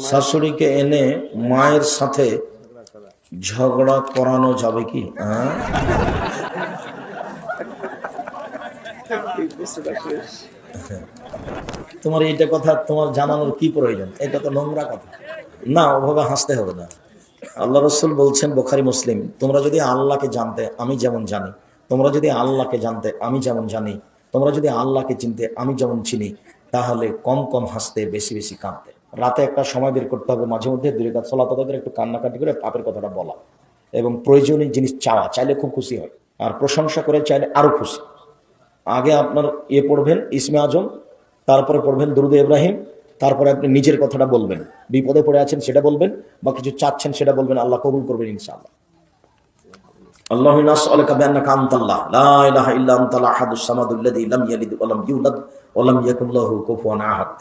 শাশুড়িকে এনে মায়ের সাথে ঝগড়া করানো যাবে কি? তোমার এইটা কথা তোমার জানানোর কি প্রয়োজন? এটা তো নোংরা কথা না, ওভাবে হাসতে হবে না। আল্লাহ রসুল বলছেন, বুখারী মুসলিম, তোমরা যদি আল্লাহকে জানতে আমি যেমন জানি, তোমরা যদি আল্লাহকে জানতে আমি যেমন জানি, তোমরা যদি আল্লাহকে চিনতে আমি যেমন চিনি, তাহলে কম কম হাসতে, বেশি বেশি কাঁদতে। রাতে একটা সময় বের করতে হবে, মাঝে মধ্যে 2 রাকাত সালাত আদায় করে একটু কান্নাকাটি করে পাপের কথাটা বলা, এবং প্রয়োজনীয় জিনিস চাওয়া। চাইলে খুব খুশি হয়, আর প্রশংসা করে চাইলে আরো খুশি। আগে আপনার পড়বেন ইসমে আজম, তারপরে পড়বেন দুরুদ ইব্রাহিম, তারপরে আপনি নিজের কথাটা বলবেন, বিপদে পড়ে আছেন সেটা বলবেন, বা কিছু চাচ্ছেন সেটা বলবেন, আল্লাহ কবুল করবেন ইনশাআল্লাহ। আল্লাহু নাসআলুকা বিআন্নাকা আনতাল্লাহ লা ইলাহা ইল্লা আনতাল আহাদুস সামাদুল্লাযী লাম ইয়ালিদ ওয়া লাম ইউলাদ ওয়া লাম ইয়াকুল লাহু কুফুওয়ান আহাদ।